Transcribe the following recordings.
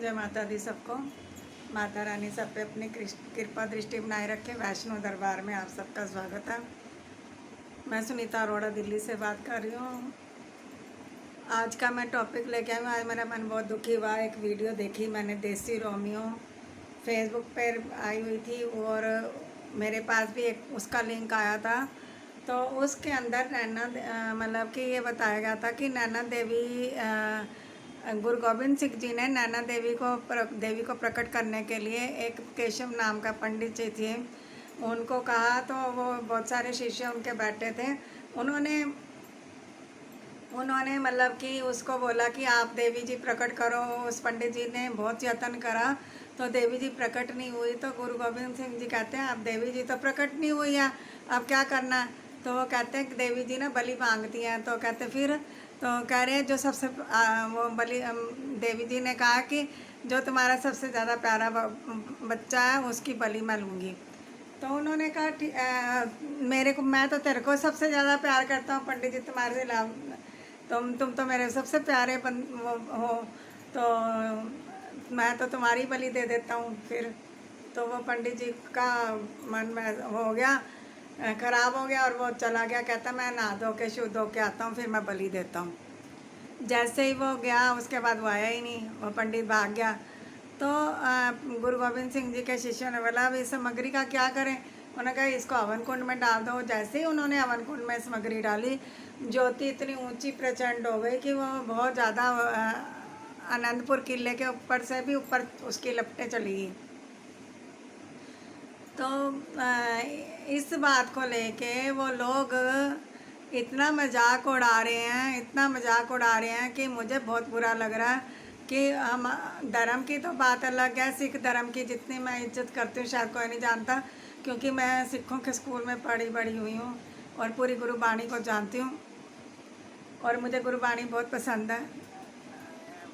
जय माता दी सबको। माता रानी सब पे अपनी कृपा दृष्टि बनाए रखे। वैष्णो दरबार में आप सबका स्वागत है। मैं सुनीता अरोड़ा दिल्ली से बात कर रही हूँ। आज का मैं टॉपिक लेके आई हूँ। आज मेरा मन बहुत दुखी हुआ। एक वीडियो देखी मैंने, देसी रोमियो, फेसबुक पर आई हुई थी और मेरे पास भी एक उसका लिंक आया था। तो उसके अंदर मतलब कि ये बताया गया था कि नैना देवी गुरु गोविंद सिंह जी ने नैना देवी को प्रकट करने के लिए एक केशव नाम का पंडित जी थे, उनको कहा। तो वो बहुत सारे शिष्य उनके बैठे थे। उन्होंने उन्होंने मतलब कि उसको बोला कि आप देवी जी प्रकट करो। उस पंडित जी ने बहुत यत्न करा तो देवी जी प्रकट नहीं हुई। तो गुरु गोविंद सिंह जी कहते हैं, आप देवी जी तो प्रकट नहीं हुई है, अब क्या करना है? तो वो कहते हैं कि देवी जी ना बलि मांगती हैं। तो कहते फिर, तो कह रहे हैं जो सबसे वो बलि देवी जी ने कहा कि जो तुम्हारा सबसे ज़्यादा प्यारा बच्चा है उसकी बलि मैं लूँगी। तो उन्होंने कहा मेरे को, मैं तो तेरे को सबसे ज़्यादा प्यार करता हूँ पंडित जी, तुम्हारे से लाभ, तुम तो मेरे सबसे प्यारे वो हो, तो मैं तो तुम्हारी बलि दे देता हूँ। फिर तो वो पंडित जी का मन में हो गया, खराब हो गया और वो चला गया। कहता मैं नहा धो के शुद्ध होके आता हूँ, फिर मैं बलि देता हूँ। जैसे ही वो गया उसके बाद वो आया ही नहीं, वो पंडित भाग गया। तो गुरु गोविंद सिंह जी के शिष्यों ने बोला अब इस सामग्री का क्या करें? उन्होंने कहा इसको हवन कुंड में डाल दो। जैसे ही उन्होंने हवन कुंड में सामग्री डाली, ज्योति इतनी ऊंची प्रचंड हो गई कि वो बहुत ज़्यादा आनंदपुर किले के ऊपर से भी ऊपर उसकी लपटें चली गई। तो इस बात को लेके वो लोग इतना मजाक उड़ा रहे हैं, इतना मजाक उड़ा रहे हैं कि मुझे बहुत बुरा लग रहा है। कि हम धर्म की तो बात अलग है, सिख धर्म की जितनी मैं इज्जत करती हूँ शायद कोई नहीं जानता, क्योंकि मैं सिखों के स्कूल में पढ़ी बड़ी हुई हूँ और पूरी गुरुबाणी को जानती हूँ और मुझे गुरुबाणी बहुत पसंद है।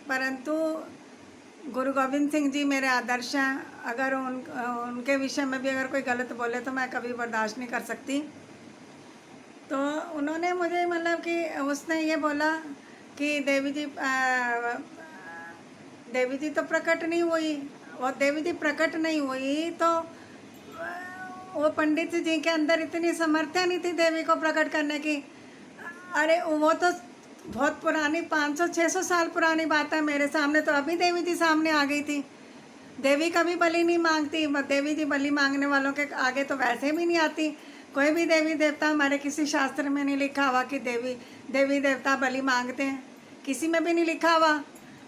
परंतु गुरु गोविंद सिंह जी मेरे आदर्श हैं। अगर उनके विषय में भी अगर कोई गलत बोले तो मैं कभी बर्दाश्त नहीं कर सकती। तो उन्होंने मुझे मतलब कि उसने ये बोला कि देवी जी तो प्रकट नहीं हुई। और देवी जी प्रकट नहीं हुई तो वो पंडित जी के अंदर इतनी समर्थ्य नहीं थी देवी को प्रकट करने की। अरे वो तो बहुत पुरानी 500-600 साल पुरानी बात है। मेरे सामने तो अभी देवी जी सामने आ गई थी। देवी कभी बलि नहीं मांगती। देवी जी बलि मांगने वालों के आगे तो वैसे भी नहीं आती। कोई भी देवी देवता हमारे किसी शास्त्र में नहीं लिखा हुआ कि देवी देवता बलि मांगते हैं, किसी में भी नहीं लिखा हुआ।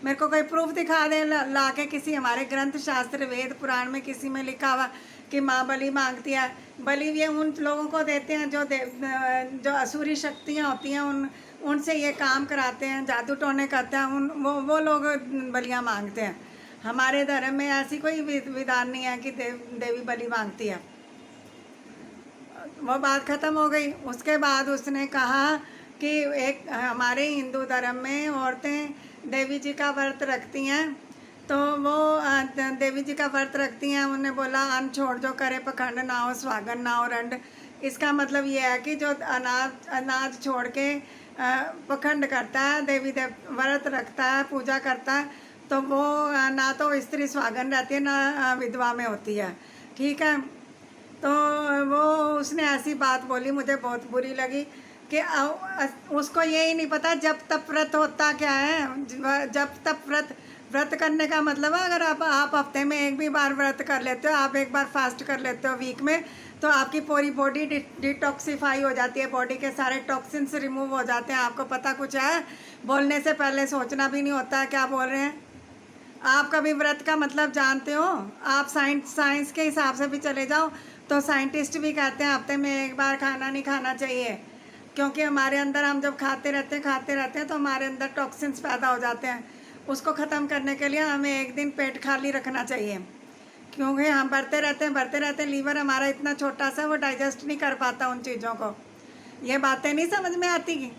मेरे को कोई प्रूफ दिखा दे ला के किसी हमारे ग्रंथ शास्त्र वेद पुराण में किसी में लिखा हुआ कि माँ बलि मांगती है। बलि ये उन लोगों को देते हैं जो असुरी शक्तियाँ होती हैं, उनसे ये काम कराते हैं, जादू टोने करते हैं, वो लोग बलियाँ मांगते हैं। हमारे धर्म में ऐसी कोई विधान नहीं है कि देवी बलि मांगती है। वो बात ख़त्म हो गई। उसके बाद उसने कहा कि एक हमारे हिंदू धर्म में औरतें देवी जी का व्रत रखती हैं। तो वो देवी जी का व्रत रखती हैं। उन्होंने बोला अन्न छोड़ जो करे पखंड ना हो, स्वागन ना हो रंड। इसका मतलब ये है कि जो अनाज छोड़ के पखंड करता है, देवी देव व्रत रखता है, पूजा करता है, तो वो ना तो स्त्री स्वागन रहती है ना विधवा में होती है। ठीक है। तो वो उसने ऐसी बात बोली, मुझे बहुत बुरी लगी कि उसको यही नहीं पता जब तक व्रत होता क्या है। जब तक व्रत करने का मतलब है, अगर आप हफ्ते में एक भी बार व्रत कर लेते हो, आप एक बार फास्ट कर लेते हो वीक में, तो आपकी पूरी बॉडी डिटॉक्सीफाई हो जाती है। बॉडी के सारे टॉक्सिन्स रिमूव हो जाते हैं। आपको पता कुछ है? बोलने से पहले सोचना भी नहीं होता है क्या बोल रहे हैं। आप कभी व्रत का मतलब जानते हो? आप साइंस के हिसाब से भी चले जाओ तो साइंटिस्ट भी कहते हैं हफ्ते में एक बार खाना नहीं खाना चाहिए, क्योंकि हमारे अंदर, हम जब खाते रहते हैं तो हमारे अंदर टॉक्सिन्स पैदा हो जाते हैं। उसको ख़त्म करने के लिए हमें एक दिन पेट खाली रखना चाहिए, क्योंकि हम बढ़ते रहते हैं। लीवर हमारा इतना छोटा सा, वो डाइजेस्ट नहीं कर पाता उन चीज़ों को। ये बातें नहीं समझ में आती।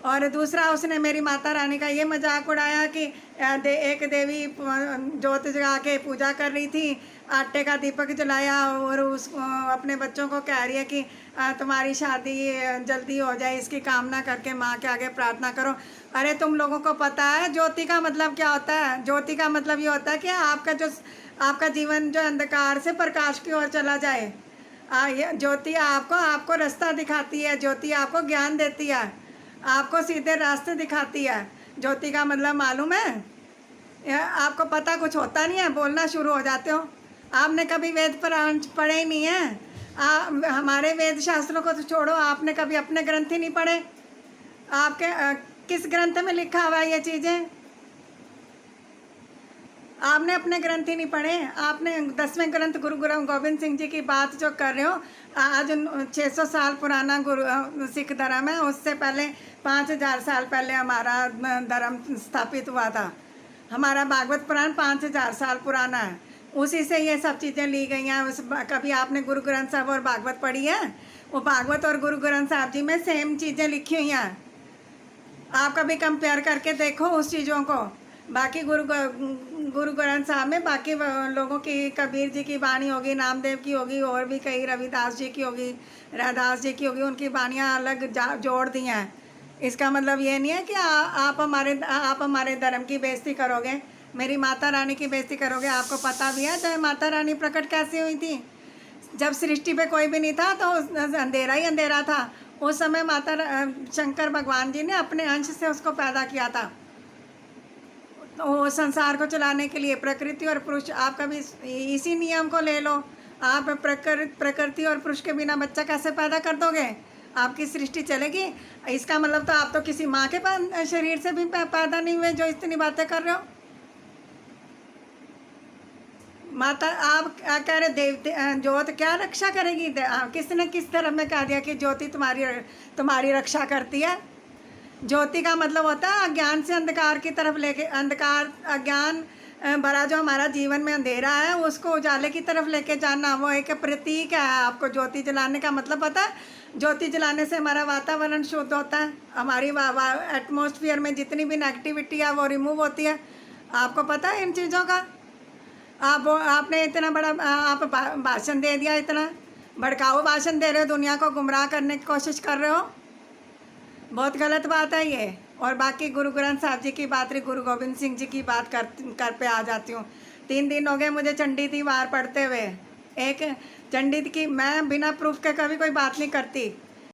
और दूसरा उसने मेरी माता रानी का ये मजाक उड़ाया कि एक देवी जोत जगा के पूजा कर रही थी, आटे का दीपक जलाया और उस अपने बच्चों को कह रही है कि तुम्हारी शादी जल्दी हो जाए, इसकी कामना करके माँ के आगे प्रार्थना करो। अरे तुम लोगों को पता है ज्योति का मतलब क्या होता है? ज्योति का मतलब ये होता है कि आपका जीवन जो अंधकार से प्रकाश की ओर चला जाए। ज्योति आपको रास्ता दिखाती है, ज्योति आपको ज्ञान देती है, आपको सीधे रास्ते दिखाती है। ज्योति का मतलब मालूम है? आपको पता कुछ होता नहीं है, बोलना शुरू हो जाते हो। आपने कभी वेद पुराण पढ़े ही नहीं है। हमारे वेद शास्त्रों को तो छोड़ो, आपने कभी अपने ग्रंथ ही नहीं पढ़े। आपके किस ग्रंथ में लिखा हुआ है ये चीज़ें? आपने अपने ग्रंथ ही नहीं पढ़े। आपने 10वें ग्रंथ गुरु गोविंद सिंह जी की बात जो कर रहे हो, आज 600 साल पुराना गुरु सिख धर्म है, उससे पहले 5000 साल पहले हमारा धर्म स्थापित हुआ था। हमारा भागवत पुराण 5000 साल पुराना है, उसी से ये सब चीज़ें ली गई हैं। कभी आपने गुरु ग्रंथ साहब और भागवत पढ़ी है? वो भागवत और गुरु ग्रंथ साहब जी में सेम चीज़ें लिखी हुई हैं। आप कभी कंपेयर करके देखो उस चीज़ों को। बाकी गुरु ग्रंथ साहब में बाकी लोगों की, कबीर जी की वाणी होगी, नामदेव की होगी, और भी कई, रविदास जी की होगी, राधास जी की होगी, उनकी वाणियाँ अलग जोड़ दी हैं। इसका मतलब ये नहीं है कि आप हमारे धर्म की बेइज्जती करोगे, मेरी माता रानी की बेइज्जती करोगे। आपको पता भी है जब माता रानी प्रकट कैसे हुई थी? जब सृष्टि पे कोई भी नहीं था तो अंधेरा ही अंधेरा था। उस समय शंकर भगवान जी ने अपने अंश से उसको पैदा किया था, तो संसार को चलाने के लिए। प्रकृति और पुरुष, आप कभी इसी नियम को ले लो। आप प्रकृति और पुरुष के बिना बच्चा कैसे पैदा कर दोगे? आपकी सृष्टि चलेगी? इसका मतलब तो आप तो किसी माँ के शरीर से भी पैदा नहीं हुए जो इतनी बातें कर रहे हो। माता, आप कह रहे देवते ज्योत क्या रक्षा करेगी? किसने किस धर्म में कह दिया कि ज्योति तुम्हारी रक्षा करती है? ज्योति का मतलब होता है अज्ञान से अंधकार की तरफ लेके, अज्ञान भरा जो हमारा जीवन में अंधेरा है उसको उजाले की तरफ लेके जाना, वो एक प्रतीक है। आपको ज्योति जलाने का मतलब पता है? ज्योति जलाने से हमारा वातावरण शुद्ध होता है, हमारी एटमॉस्फेयर में जितनी भी नेगेटिविटी है वो रिमूव होती है। आपको पता है इन चीज़ों का? आपने इतना बड़ा आप भाषण दे दिया, इतना भड़काऊ भाषण दे रहे हो, दुनिया को गुमराह करने की कोशिश कर रहे हो। बहुत गलत बात है ये। और बाकी गुरु ग्रंथ साहब जी की बात रही, गुरु गोविंद सिंह जी की बात कर पे आ जाती हूँ। 3 दिन हो गए मुझे चंडी दी वार पढ़ते हुए। एक चंडी की मैं बिना प्रूफ के कभी कोई बात नहीं करती।